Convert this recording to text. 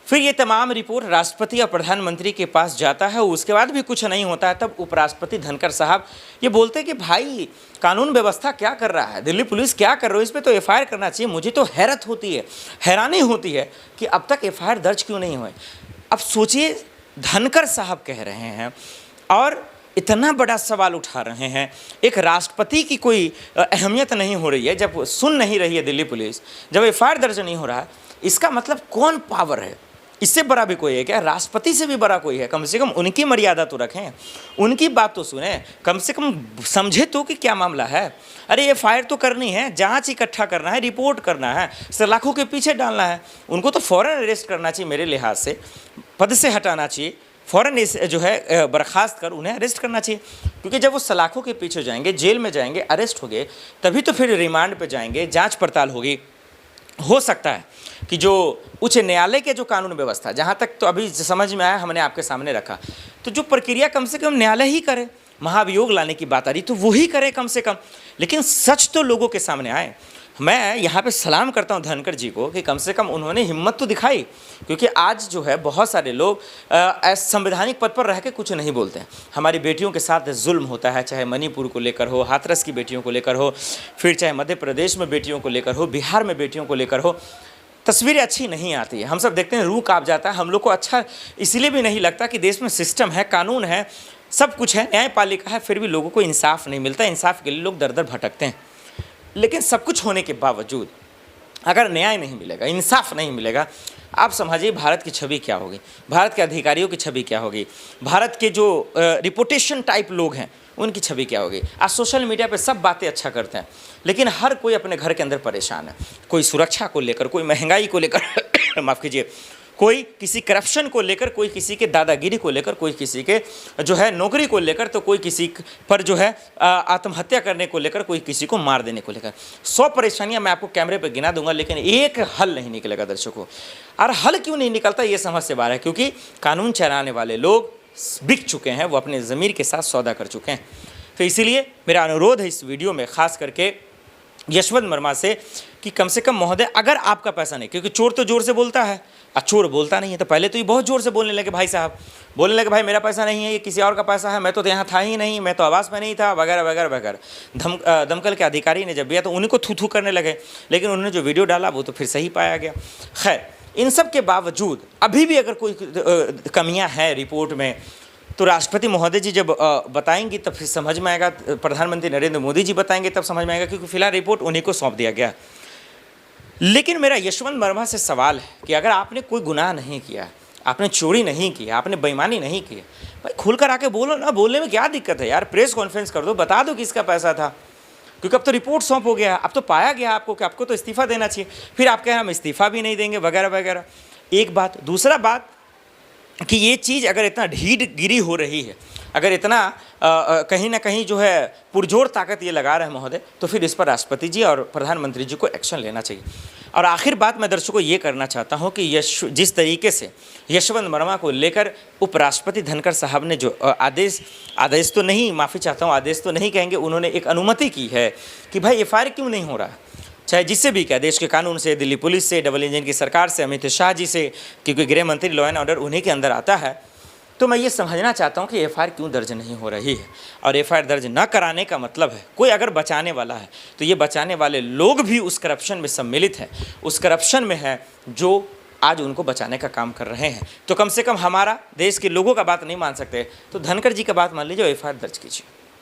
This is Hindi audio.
फिर ये तमाम रिपोर्ट राष्ट्रपति और प्रधानमंत्री के पास जाता है, उसके बाद भी कुछ नहीं होता है। तब उपराष्ट्रपति धनखड़ साहब ये बोलते हैं कि भाई कानून व्यवस्था क्या कर रहा है, दिल्ली पुलिस क्या कर रही है, इस पर तो एफआईआर करना चाहिए। मुझे तो हैरत होती है, हैरानी होती है कि अब तक एफआईआर दर्ज क्यों नहीं हुई। अब सोचिए, धनखड़ साहब कह रहे हैं और इतना बड़ा सवाल उठा रहे हैं, एक राष्ट्रपति की कोई अहमियत नहीं हो रही है, जब सुन नहीं रही है दिल्ली पुलिस, जब एफआईआर दर्ज नहीं हो रहा है, इसका मतलब कौन पावर है? इससे बड़ा भी कोई है क्या? राष्ट्रपति से भी बड़ा कोई है? कम से कम उनकी मर्यादा तो रखें, उनकी बात तो सुने, कम से कम समझे तो कि क्या मामला है। अरे एफआईआर तो करनी है, जांच इकट्ठा करना है, रिपोर्ट करना है, सलाखों के पीछे डालना है, उनको तो फौरन अरेस्ट करना चाहिए, मेरे लिहाज से पद से हटाना चाहिए, फ़ौरन इस जो है बर्खास्त कर उन्हें अरेस्ट करना चाहिए। क्योंकि जब वो सलाखों के पीछे जाएंगे, जेल में जाएंगे, अरेस्ट होंगे, तभी तो फिर रिमांड पे जाएंगे, जांच पड़ताल होगी। हो सकता है कि जो उच्च न्यायालय के जो कानून व्यवस्था, जहाँ तक तो अभी समझ में आया, हमने आपके सामने रखा, तो जो प्रक्रिया कम से कम न्यायालय ही करे। महाभियोग लाने की बात आ रही तो वो ही करे कम से कम, लेकिन सच तो लोगों के सामने आए। मैं यहाँ पे सलाम करता हूँ धनखड़ जी को कि कम से कम उन्होंने हिम्मत तो दिखाई, क्योंकि आज जो है बहुत सारे लोग संवैधानिक पद पर रह के कुछ नहीं बोलते हैं। हमारी बेटियों के साथ जुल्म होता है, चाहे मणिपुर को लेकर हो, हाथरस की बेटियों को लेकर हो, फिर चाहे मध्य प्रदेश में बेटियों को लेकर हो, बिहार में बेटियों को लेकर हो। तस्वीरें अच्छी नहीं आती है, हम सब देखते हैं रूह काँप जाता है। हम लोग को अच्छा इसलिए भी नहीं लगता कि देश में सिस्टम है, कानून है, सब कुछ है, न्यायपालिका है, फिर भी लोगों को इंसाफ नहीं मिलता। इंसाफ के लिए लोग दर दर भटकते हैं। लेकिन सब कुछ होने के बावजूद अगर न्याय नहीं मिलेगा, इंसाफ नहीं मिलेगा, आप समझिए भारत की छवि क्या होगी, भारत के अधिकारियों की छवि क्या होगी, भारत के जो रिपुटेशन टाइप लोग हैं उनकी छवि क्या होगी। आज सोशल मीडिया पे सब बातें अच्छा करते हैं, लेकिन हर कोई अपने घर के अंदर परेशान है। कोई सुरक्षा को लेकर, कोई महंगाई को लेकर माफ़ कीजिए, कोई किसी करप्शन को लेकर, कोई किसी के दादागिरी को लेकर, कोई किसी के जो है नौकरी को लेकर, तो कोई किसी पर जो है आत्महत्या करने को लेकर, कोई किसी को मार देने को लेकर। 100 परेशानियां मैं आपको कैमरे पर गिना दूंगा, लेकिन एक हल नहीं निकलेगा दर्शकों। और हल क्यों नहीं निकलता ये समझ से बाहर है, क्योंकि कानून चलाने वाले लोग बिक चुके हैं, वो अपने ज़मीर के साथ सौदा कर चुके हैं। तो इसीलिए मेरा अनुरोध है इस वीडियो में ख़ास करके यशवंत वर्मा से कि कम से कम महोदय, अगर आपका पैसा नहीं, क्योंकि चोर तो जोर से बोलता है और चोर बोलता नहीं है, तो पहले तो ये बहुत ज़ोर से बोलने लगे, भाई साहब बोलने लगे, भाई मेरा पैसा नहीं है, ये किसी और का पैसा है, मैं तो यहाँ था ही नहीं, मैं तो आवास में नहीं था, वगैरह वगैरह वगैरह। दमकल के अधिकारी ने जब दिया तो उन्हीं को थू थू करने लगे, लेकिन उन्होंने जो वीडियो डाला वो तो फिर सही पाया गया। खैर, इन सब के बावजूद अभी भी अगर कोई कमियाँ हैं रिपोर्ट में, तो राष्ट्रपति महोदय जी जब बताएंगी तब फिर समझ में आएगा, प्रधानमंत्री नरेंद्र मोदी जी बताएंगे तब समझ में आएगा, क्योंकि फिलहाल रिपोर्ट उन्हीं को सौंप दिया गया। लेकिन मेरा यशवंत वर्मा से सवाल है कि अगर आपने कोई गुनाह नहीं किया, आपने चोरी नहीं की, आपने बेईमानी नहीं की, भाई खुलकर आके बोलो ना, बोलने में क्या दिक्कत है यार? प्रेस कॉन्फ्रेंस कर दो, बता दो किसका पैसा था, क्योंकि अब तो रिपोर्ट सौंप हो गया, अब तो पाया गया आपको कि आपको तो इस्तीफा देना चाहिए। फिर आप कह रहे हम इस्तीफा भी नहीं देंगे, वगैरह वगैरह। एक बात। दूसरा बात कि ये चीज़ अगर इतना ढीठ गिरी हो रही है, अगर इतना कहीं ना कहीं जो है पुरजोर ताकत ये लगा रहे हैं महोदय, तो फिर इस पर राष्ट्रपति जी और प्रधानमंत्री जी को एक्शन लेना चाहिए। और आखिर बात मैं दर्शकों ये करना चाहता हूँ कि जिस तरीके से यशवंत वर्मा को लेकर उपराष्ट्रपति धनखड़ साहब ने जो आदेश तो नहीं, माफ़ी चाहता हूँ, आदेश तो नहीं कहेंगे, उन्होंने एक अनुमति की है कि भाई एफआईआर क्यों नहीं हो रहा, चाहे जिससे भी क्या, देश के कानून से, दिल्ली पुलिस से, डबल इंजन की सरकार से, अमित शाह जी से, क्योंकि गृह मंत्री लॉ एंड ऑर्डर उन्हीं के अंदर आता है। तो मैं ये समझना चाहता हूँ कि एफआईआर क्यों दर्ज नहीं हो रही है। और एफआईआर दर्ज न कराने का मतलब है, कोई अगर बचाने वाला है तो ये बचाने वाले लोग भी उस करप्शन में सम्मिलित हैं, उस करप्शन में है जो आज उनको बचाने का काम कर रहे हैं। तो कम से कम हमारा, देश के लोगों का बात नहीं मान सकते, तो धनखड़ जी का बात मान लीजिए, एफआईआर दर्ज कीजिए।